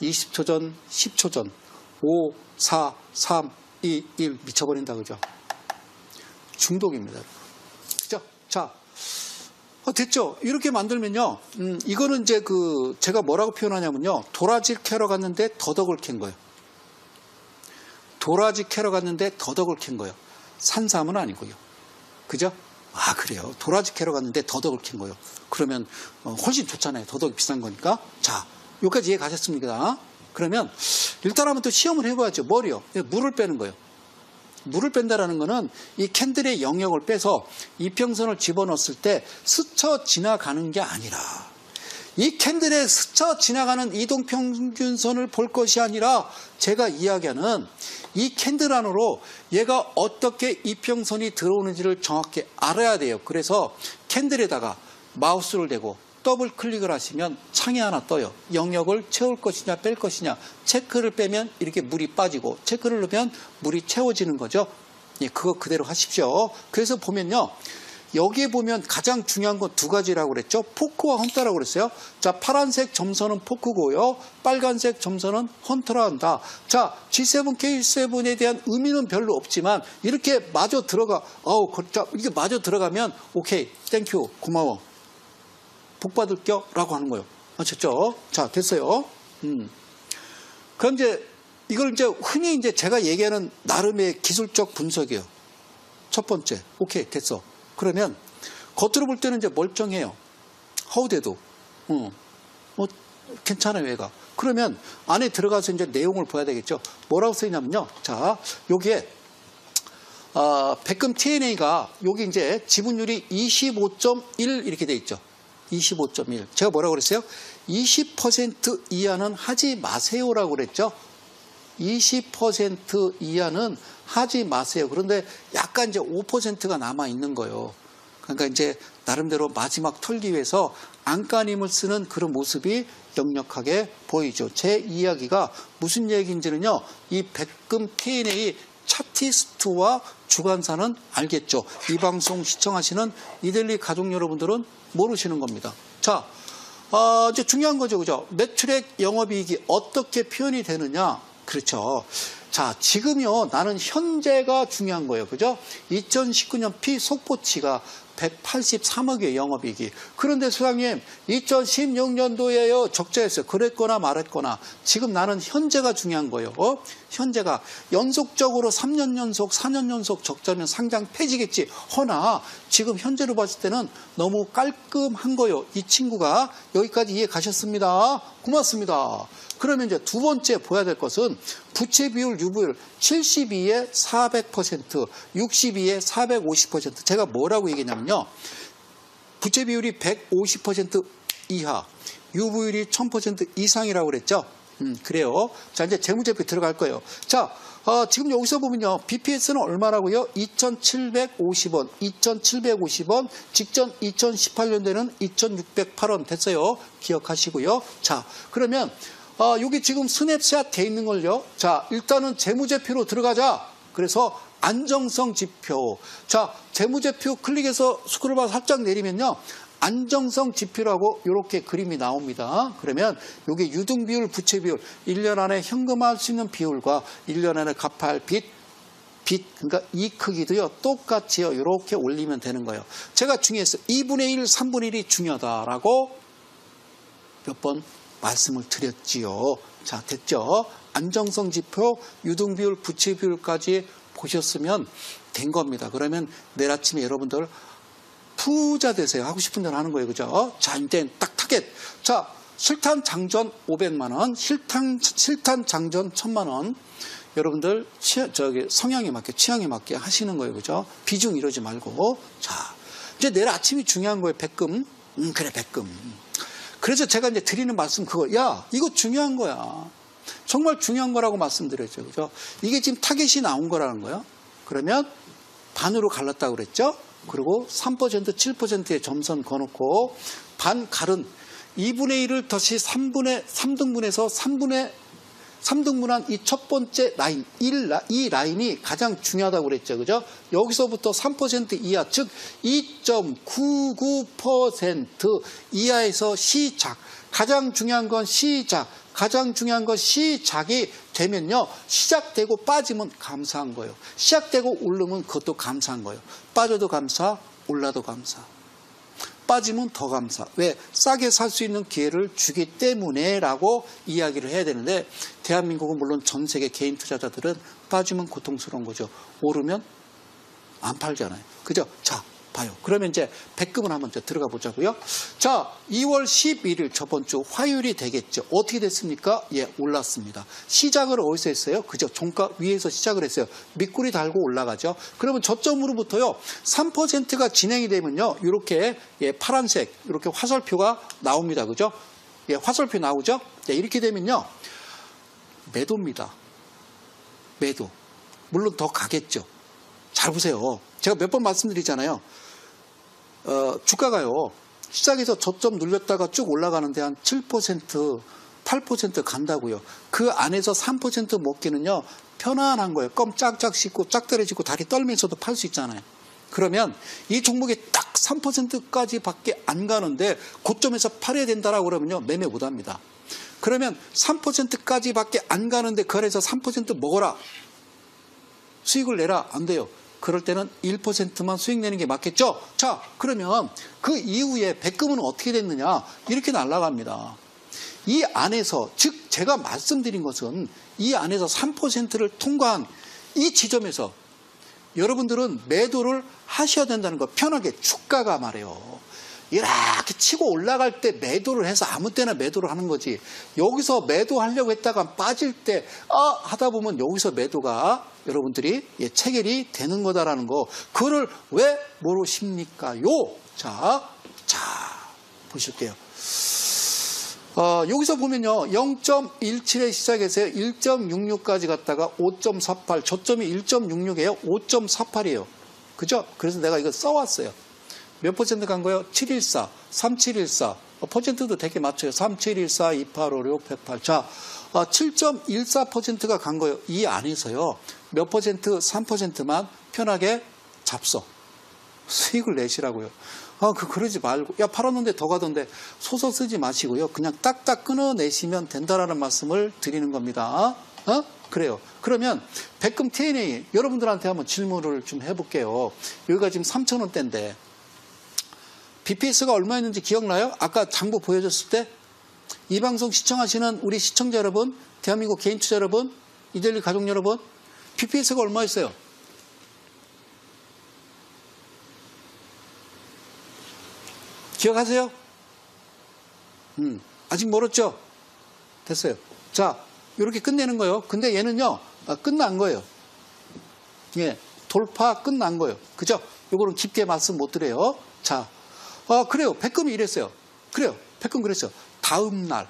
20초 전, 10초 전, 5, 4, 3, 2, 1 미쳐버린다. 그죠? 중독입니다. 그죠? 자, 됐죠? 이렇게 만들면요. 이거는 이제 제가 뭐라고 표현하냐면요. 도라지 캐러 갔는데 더덕을 캔 거예요. 도라지 캐러 갔는데 더덕을 캔 거예요. 산삼은 아니고요. 그죠? 아, 그래요. 도라지 캐러 갔는데 더덕을 캔 거예요. 그러면 훨씬 좋잖아요. 더덕이 비싼 거니까. 자, 여기까지 이해 가셨습니까? 그러면 일단 한번 또 시험을 해봐야죠. 뭐요? 물을 빼는 거예요. 물을 뺀다라는 거는 이 캔들의 영역을 빼서 이평선을 집어넣었을 때 스쳐 지나가는 게 아니라 이 캔들에 스쳐 지나가는 이동평균선을 볼 것이 아니라 제가 이야기하는 이 캔들 안으로 얘가 어떻게 이평선이 들어오는지를 정확히 알아야 돼요. 그래서 캔들에다가 마우스를 대고 더블 클릭을 하시면 창이 하나 떠요. 영역을 채울 것이냐 뺄 것이냐. 체크를 빼면 이렇게 물이 빠지고 체크를 넣으면 물이 채워지는 거죠. 예, 그거 그대로 하십시오. 그래서 보면요. 여기에 보면 가장 중요한 건 두 가지라고 그랬죠. 포크와 헌터라고 그랬어요. 자, 파란색 점선은 포크고요. 빨간색 점선은 헌터라 한다. 자, G7, K7에 대한 의미는 별로 없지만 이렇게 마저 들어가. 이게 마저 들어가면 오케이, 땡큐, 고마워. 복 받을게요 라고 하는 거예요. 아셨죠? 자, 됐어요. 그럼 이제 이걸 이제 흔히 이제 제가 얘기하는 나름의 기술적 분석이에요. 첫 번째, 오케이, 됐어. 그러면 겉으로 볼 때는 이제 멀쩡해요. 허우대도. 괜찮아요, 얘가. 그러면 안에 들어가서 이제 내용을 봐야 되겠죠. 뭐라고 써있냐면요. 자, 여기에 백금 TNA가 여기 이제 지분율이 25.1 이렇게 돼 있죠. 25.1. 제가 뭐라고 그랬어요? 20% 이하는 하지 마세요라고 그랬죠. 20% 이하는 하지 마세요. 그런데 약간 이제 5%가 남아 있는 거예요. 그러니까 이제 나름대로 마지막 털기 위해서 안간힘을 쓰는 그런 모습이 역력하게 보이죠. 제 이야기가 무슨 얘기인지는요. 이 백금 K&A 차티스트와 주관사는 알겠죠. 이 방송 시청하시는 이데일리 가족 여러분들은 모르시는 겁니다. 자, 이제 중요한 거죠. 그죠? 매출액 영업이익이 어떻게 표현이 되느냐. 그렇죠. 자, 지금요, 나는 현재가 중요한 거예요. 그죠? 2019년 피속보치가 183억의 영업이익이. 그런데 소장님, 2016년도에요, 적자였어요. 그랬거나 말했거나. 지금 나는 현재가 중요한 거예요. 현재가 연속적으로 3년 연속, 4년 연속 적자면 상장 폐지겠지. 허나, 지금 현재로 봤을 때는 너무 깔끔한 거예요. 이 친구가. 여기까지 이해 가셨습니다. 고맙습니다. 그러면 이제 두 번째 보야 될 것은 부채 비율, 유보율 72에 400%, 62에 450%. 제가 뭐라고 얘기했냐면요. 부채 비율이 150% 이하, 유보율이 1000% 이상이라고 그랬죠. 그래요. 자, 이제 재무제표 들어갈 거예요. 자, 지금 여기서 보면요. BPS는 얼마라고요? 2,750원, 2,750원, 직전 2018년도에는 2,608원 됐어요. 기억하시고요. 자, 그러면 여기 지금 스냅샷 돼 있는 걸요. 자, 일단은 재무제표로 들어가자. 그래서 안정성 지표. 자, 재무제표 클릭해서 스크롤바 살짝 내리면요. 안정성 지표라고 이렇게 그림이 나옵니다. 그러면 여기 유등비율, 부채비율, 1년 안에 현금화할 수 있는 비율과 1년 안에 갚아야 할 빚, 그러니까 이 크기도요. 똑같이요. 이렇게 올리면 되는 거예요. 제가 중요했어요. 2분의 1, 3분의 1이 중요하다라고 몇 번 말씀을 드렸지요. 자, 됐죠? 안정성 지표, 유등비율, 부채비율까지 보셨으면 된 겁니다. 그러면 내일 아침에 여러분들 부자 되세요. 하고 싶은 대로 하는 거예요. 그죠? 자, 이제 딱 타겟. 자, 실탄 장전 500만 원, 실탄 장전 1000만 원. 여러분들 성향에 맞게, 취향에 맞게 하시는 거예요. 그죠? 비중 이러지 말고. 자, 이제 내일 아침이 중요한 거예요. 백금. 그래, 백금. 그래서 제가 이제 드리는 말씀 그거. 야, 이거 중요한 거야. 정말 중요한 거라고 말씀드렸죠. 그죠? 이게 지금 타겟이 나온 거라는 거예요. 그러면 반으로 갈랐다고 그랬죠? 그리고 3%, 7%의 점선 거놓고 반 갈은 2분의 1을 다시 3등분해서 3등분한 이 첫 번째 라인, 이 라인이 가장 중요하다고 그랬죠. 그죠? 여기서부터 3% 이하, 즉 2.99% 이하에서 시작. 가장 중요한 건 시작. 가장 중요한 건 시작이 되면요. 시작되고 빠지면 감사한 거예요. 시작되고 오르면 그것도 감사한 거예요. 빠져도 감사, 올라도 감사. 빠지면 더 감사. 왜? 싸게 살 수 있는 기회를 주기 때문에 라고 이야기를 해야 되는데 대한민국은 물론 전 세계 개인 투자자들은 빠지면 고통스러운 거죠. 오르면 안 팔잖아요. 그죠? 자, 봐요. 그러면 이제 백금을 한번 들어가 보자고요. 자, 2월 11일 저번 주 화요일이 되겠죠. 어떻게 됐습니까? 예, 올랐습니다. 시작을 어디서 했어요? 그죠? 종가 위에서 시작을 했어요. 밑꼬리 달고 올라가죠. 그러면 저점으로부터요. 3%가 진행이 되면요. 이렇게 예, 파란색 이렇게 화살표가 나옵니다. 그죠? 예, 화살표 나오죠? 예, 이렇게 되면요. 매도입니다. 매도. 물론 더 가겠죠. 잘 보세요. 제가 몇 번 말씀드리잖아요. 주가가요. 시작해서 저점 눌렸다가 쭉 올라가는데 한 7%, 8% 간다고요. 그 안에서 3% 먹기는요. 편안한 거예요. 껌 짝짝 씹고 짝다리지고 다리 떨면서도 팔 수 있잖아요. 그러면 이 종목이 딱 3%까지밖에 안 가는데 고점에서 팔아야 된다라고 그러면요. 매매 못합니다. 그러면 3%까지밖에 안 가는데 그 안에서 3% 먹어라. 수익을 내라. 안 돼요. 그럴 때는 1%만 수익 내는 게 맞겠죠? 자, 그러면 그 이후에 백금은 어떻게 됐느냐? 이렇게 날아갑니다. 이 안에서, 즉 제가 말씀드린 것은 이 안에서 3%를 통과한 이 지점에서 여러분들은 매도를 하셔야 된다는 거. 편하게 주가가 말이에요. 이렇게 치고 올라갈 때 매도를 해서 아무 때나 매도를 하는 거지. 여기서 매도하려고 했다가 빠질 때 하다 보면 여기서 매도가 여러분들이 체결이 되는 거다라는 거. 그거를 왜 모르십니까요? 자 보실게요. 여기서 보면요. 0.17에 시작해서 1.66까지 갔다가 5.48, 저점이 1.66이에요. 5.48이에요. 그죠? 그래서 내가 이거 써왔어요. 몇 퍼센트 간 거예요? 714, 3714. 퍼센트도 되게 맞춰요. 3714, 2856, 108. 자, 7.14%가 간 거예요. 이 안에서요. 몇 퍼센트? 3%만 편하게 잡서. 수익을 내시라고요. 그러지 말고. 야, 팔았는데 더 가던데. 소설 쓰지 마시고요. 그냥 딱딱 끊어내시면 된다라는 말씀을 드리는 겁니다. 그래요. 그러면 백금 T&A 여러분들한테 한번 질문을 좀 해볼게요. 여기가 지금 3,000원대인데 BPS가 얼마였는지 기억나요? 아까 장부 보여줬을 때 이 방송 시청하시는 우리 시청자 여러분, 대한민국 개인 투자 여러분, 이데일리 가족 여러분, BPS가 얼마였어요? 기억하세요? 아직 멀었죠? 됐어요. 자, 이렇게 끝내는 거예요. 근데 얘는요, 끝난 거예요. 예, 돌파 끝난 거예요. 그죠? 요거는 깊게 말씀 못 드려요. 자, 그래요. 백금이 이랬어요. 그래요. 백금 그랬어요. 다음 날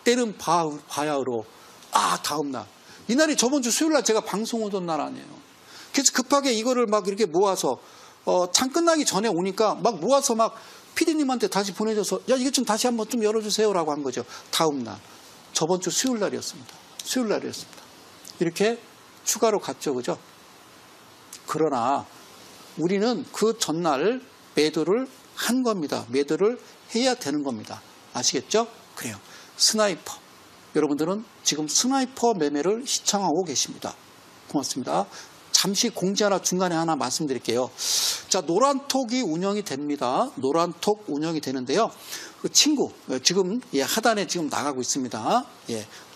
때는 바야흐로 다음날. 이날이 저번 주 수요일 날 제가 방송 오던 날 아니에요. 그래서 급하게 이거를 막 이렇게 모아서 장 끝나기 전에 오니까 막 모아서 막 PD님한테 다시 보내줘서 야 이거 좀 다시 한번 좀 열어주세요라고 한 거죠. 다음날. 저번 주 수요일 날이었습니다. 수요일 날이었습니다. 이렇게 추가로 갔죠. 그죠? 그러나 우리는 그 전날 매도를 한 겁니다. 매도를 해야 되는 겁니다. 아시겠죠? 그래요. 스나이퍼. 여러분들은 지금 스나이퍼 매매를 시청하고 계십니다. 고맙습니다. 잠시 공지 하나 중간에 하나 말씀드릴게요. 자, 노란톡이 운영이 됩니다. 노란톡 운영이 되는데요. 그 친구, 지금 하단에 지금 나가고 있습니다.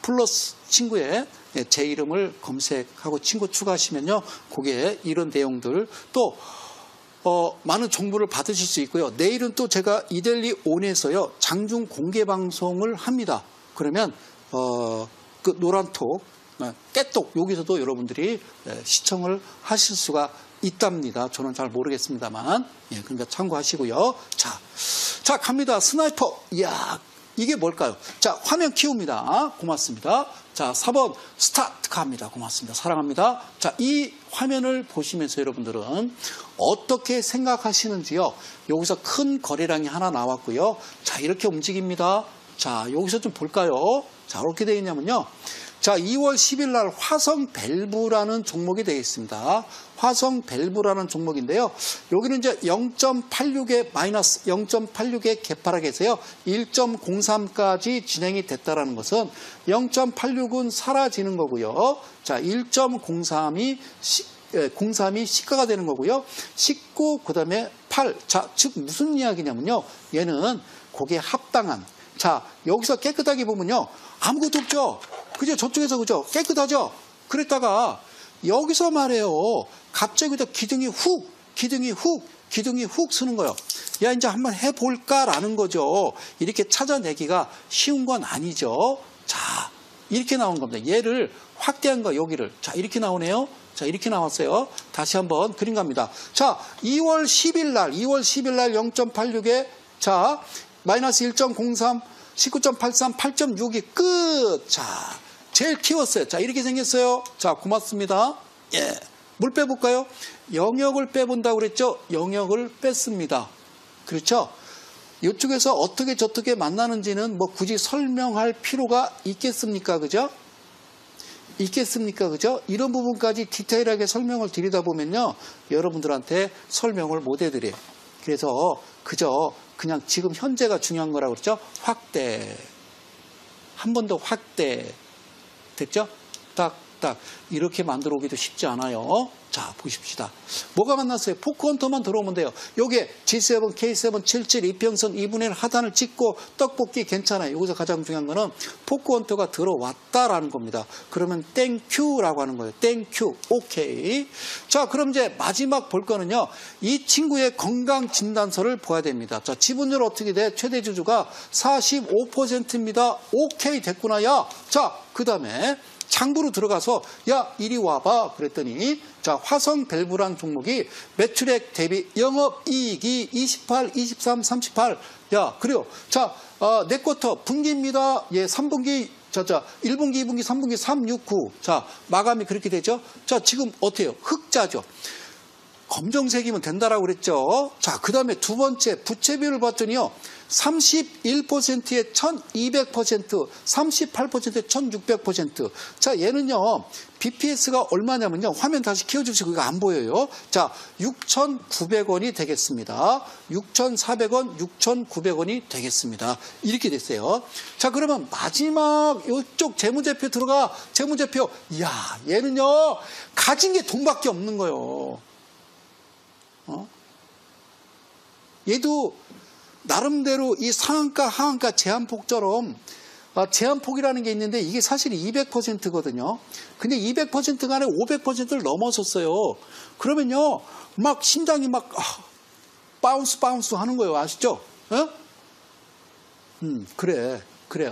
플러스 친구에 제 이름을 검색하고 친구 추가하시면요. 거기에 이런 내용들 또 많은 정보를 받으실 수 있고요. 내일은 또 제가 이데일리 온에서요. 장중 공개 방송을 합니다. 그러면 그 노란톡, 깨톡 여기서도 여러분들이 시청을 하실 수가 있답니다. 저는 잘 모르겠습니다만 그러니까 참고하시고요. 자 갑니다. 스나이퍼. 이야 이게 뭘까요? 자 화면 키웁니다. 고맙습니다. 자 4번 스타트 갑니다. 고맙습니다. 사랑합니다. 자 이 화면을 보시면서 여러분들은 어떻게 생각하시는지요. 여기서 큰 거래량이 하나 나왔고요. 자 이렇게 움직입니다. 자 여기서 좀 볼까요? 자 어떻게 되어 있냐면요. 자 2월 10일 날 화성 밸브라는 종목이 되어 있습니다. 화성 밸브라는 종목인데요. 여기는 이제 0.86에 마이너스 0.86에 개파락에서요. 1.03까지 진행이 됐다라는 것은 0.86은 사라지는 거고요. 자 1.03이 03이 시가가 되는 거고요. 19 그다음에 8. 자 즉 무슨 이야기냐면요. 얘는 거기에 합당한 자 여기서 깨끗하게 보면요. 아무것도 없죠. 그죠? 저쪽에서 그죠? 깨끗하죠? 그랬다가 여기서 말해요. 갑자기 기둥이 훅 쓰는 거예요. 야 이제 한번 해볼까라는 거죠. 이렇게 찾아내기가 쉬운 건 아니죠. 자 이렇게 나온 겁니다. 얘를 확대한 거 여기를. 자 이렇게 나오네요. 자 이렇게 나왔어요. 다시 한번 그림 갑니다. 자 2월 10일 날 0.86에 자 마이너스 1.03 19.83 8.62 끝. 자 제일 키웠어요. 자 이렇게 생겼어요. 자 고맙습니다. 뭘 빼볼까요? 영역을 빼본다고 그랬죠? 영역을 뺐습니다. 그렇죠? 이쪽에서 어떻게 저떻게 만나는지는 뭐 굳이 설명할 필요가 있겠습니까? 그죠? 있겠습니까? 그죠? 이런 부분까지 디테일하게 설명을 드리다 보면요. 여러분들한테 설명을 못 해드려요. 그래서 그저 그냥 지금 현재가 중요한 거라고 그랬죠? 확대. 한 번 더 확대. 됐죠? 딱 이렇게 만들어 오기도 쉽지 않아요. 자 보십시다. 뭐가 만났어요? 포크헌터만 들어오면 돼요. 요게 G7, K7, 77, 이평선 2분의 1 하단을 찍고 떡볶이 괜찮아요. 여기서 가장 중요한 거는 포크헌터가 들어왔다라는 겁니다. 그러면 땡큐라고 하는 거예요. 땡큐. 오케이. 자 그럼 이제 마지막 볼 거는요. 이 친구의 건강진단서를 봐야 됩니다. 자 지분율 어떻게 돼? 최대 주주가 45%입니다. 오케이 됐구나. 야. 자 그 다음에 장부로 들어가서 야 이리 와봐 그랬더니 자 화성 밸브란 종목이 매출액 대비 영업이익이 28, 23, 38 야 그래요. 자 네 쿼터 분기입니다. 3분기 자 1분기, 2분기, 3분기 3, 6, 9 자 마감이 그렇게 되죠. 자 지금 어때요? 흑자죠. 검정색이면 된다라고 그랬죠. 자, 그 다음에 두 번째 부채비율을 봤더니요. 31%에 1200%, 38%에 1600%. 자, 얘는요. BPS가 얼마냐면요. 화면 다시 키워주시고 이거 안 보여요. 자, 6,900원이 되겠습니다. 6,400원, 6,900원이 되겠습니다. 이렇게 됐어요. 자, 그러면 마지막 이쪽 재무제표 들어가. 재무제표. 이야, 얘는요. 가진 게 돈밖에 없는 거예요. 얘도 나름대로 이 상한가 하한가 제한폭처럼 제한폭이라는 게 있는데 이게 사실 200%거든요. 근데 200%가 아니라 500%를 넘어섰어요. 그러면요 막 심장이 막 바운스 하는 거예요. 아시죠? 그래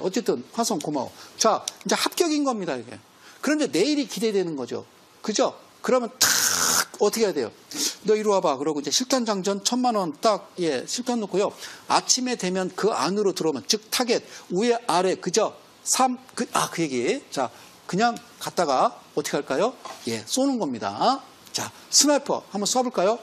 어쨌든 화성 고마워. 자 이제 합격인 겁니다. 이게. 그런데 내일이 기대되는 거죠. 그죠? 그러면 탁 어떻게 해야 돼요? 너 이리 와봐. 그러고 이제 실탄장전 1,000만 딱 실탄 놓고요. 아침에 되면 그 안으로 들어오면 즉 타겟 위에 아래 그죠? 그 얘기. 자, 그냥 갔다가 어떻게 할까요? 예, 쏘는 겁니다. 자, 스나이퍼 한번 쏴볼까요?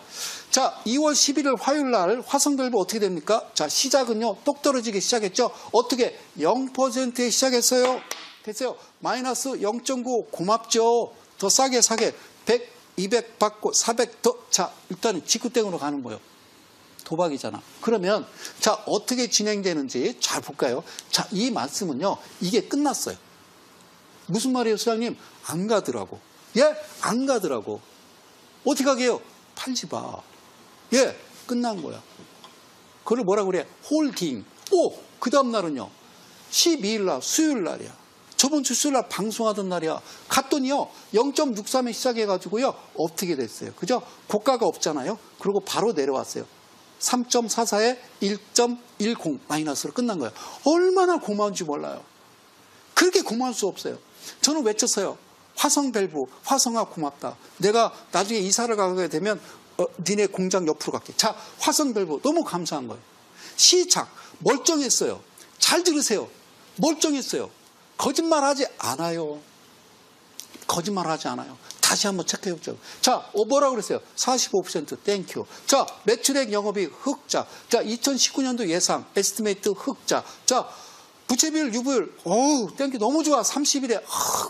자, 2월 11일 화요일 날 화성별부 어떻게 됩니까? 자, 시작은요, 똑 떨어지기 시작했죠? 어떻게? 0%에 시작했어요. 됐어요. 마이너스 0.95 고맙죠? 더 싸게 100, 200 받고 400 더. 자, 일단은 직구땡으로 가는 거예요. 도박이잖아. 그러면 자, 어떻게 진행되는지 잘 볼까요? 자, 이 말씀은요, 이게 끝났어요. 무슨 말이에요, 소장님? 안 가더라고. 예? 안 가더라고. 어떻게 하게요? 팔지 마. 예, 끝난 거야. 그걸 뭐라 그래? 홀딩. 그 다음 날은요, 12일 날, 수요일 날이야. 저번 주 수요일 날 방송하던 날이야. 갔더니요, 0.63에 시작해가지고요, 어떻게 됐어요? 그죠? 고가가 없잖아요? 그리고 바로 내려왔어요. 3.44에 1.10 마이너스로 끝난 거예요. 얼마나 고마운지 몰라요. 그렇게 고마울 수 없어요. 저는 외쳤어요. 화성밸브, 화성아 고맙다. 내가 나중에 이사를 가게 되면 니네 공장 옆으로 갈게. 자, 화성밸브 너무 감사한 거예요. 시작 멀쩡했어요. 잘 들으세요. 멀쩡했어요. 거짓말하지 않아요. 거짓말하지 않아요. 다시 한번 체크해보죠. 자, 뭐라고 그랬어요? 45% 땡큐. 자, 매출액 영업이익 흑자. 자, 2019년도 예상 에스티메이트 흑자. 자, 부채비율, 유보율, 땡큐 너무 좋아. 30일에,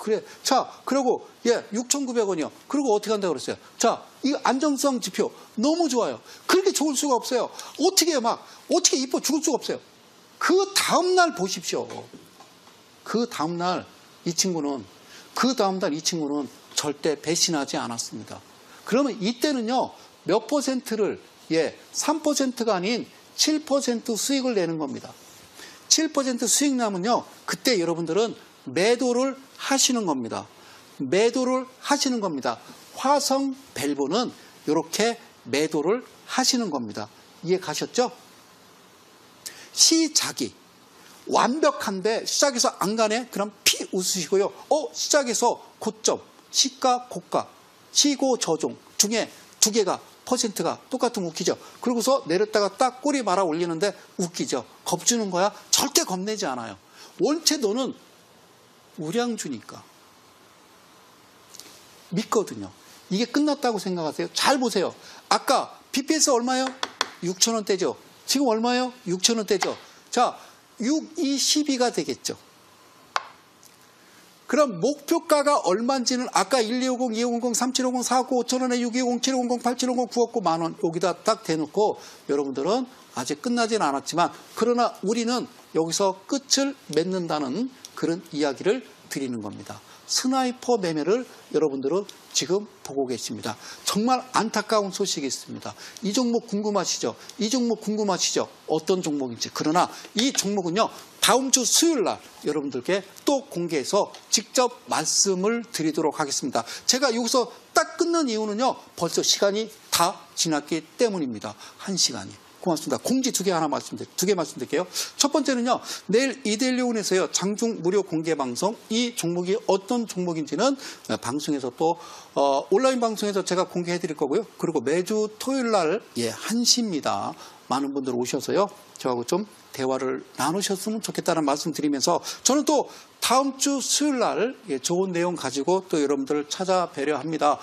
그래. 자, 그리고, 6,900원이요. 그리고 어떻게 한다고 그랬어요? 자, 이 안정성 지표 너무 좋아요. 그렇게 좋을 수가 없어요. 어떻게 이뻐 죽을 수가 없어요. 그 다음날 보십시오. 그 다음날 이 친구는 절대 배신하지 않았습니다. 그러면 이때는요, 몇 퍼센트를, 3%가 아닌 7% 수익을 내는 겁니다. 7% 수익 나면요, 그때 여러분들은 매도를 하시는 겁니다. 매도를 하시는 겁니다. 화성밸브는 이렇게 매도를 하시는 겁니다. 이해 가셨죠? 시작이 완벽한데 시작에서 안 가네? 그럼 피 웃으시고요. 시작에서 고점, 시가, 고가, 시고, 저종 중에 두 개가 퍼센트가 똑같으면 웃기죠. 그러고서 내렸다가 딱 꼬리 말아 올리는데 웃기죠. 겁주는 거야? 절대 겁내지 않아요. 원체 너는 우량주니까. 믿거든요. 이게 끝났다고 생각하세요? 잘 보세요. 아까 BPS 얼마요? 6,000원대죠. 지금 얼마요? 6,000원대죠. 자, 6, 2, 12가 되겠죠. 그럼 목표가가 얼마인지는 아까 1250, 2500, 3750, 499, 5,000원에 6250, 7500, 8750, 999 만원 여기다 딱 대놓고 여러분들은 아직 끝나진 않았지만 그러나 우리는 여기서 끝을 맺는다는 그런 이야기를 드리는 겁니다. 스나이퍼 매매를 여러분들은 지금 보고 계십니다. 정말 안타까운 소식이 있습니다. 이 종목 궁금하시죠? 이 종목 궁금하시죠? 어떤 종목인지. 그러나 이 종목은요, 다음 주 수요일 날 여러분들께 또 공개해서 직접 말씀을 드리도록 하겠습니다. 제가 여기서 딱 끊는 이유는요, 벌써 시간이 다 지났기 때문입니다. 1시간이. 고맙습니다. 공지 두 개 말씀드릴게요. 첫 번째는요, 내일 이데일리온에서요, 장중 무료 공개 방송, 이 종목이 어떤 종목인지는 방송에서 또, 온라인 방송에서 제가 공개해 드릴 거고요. 그리고 매주 토요일 날, 1시입니다. 많은 분들 오셔서요, 저하고 좀 대화를 나누셨으면 좋겠다는 말씀 드리면서 저는 또 다음 주 수요일 날 좋은 내용 가지고 또 여러분들을 찾아뵈려 합니다.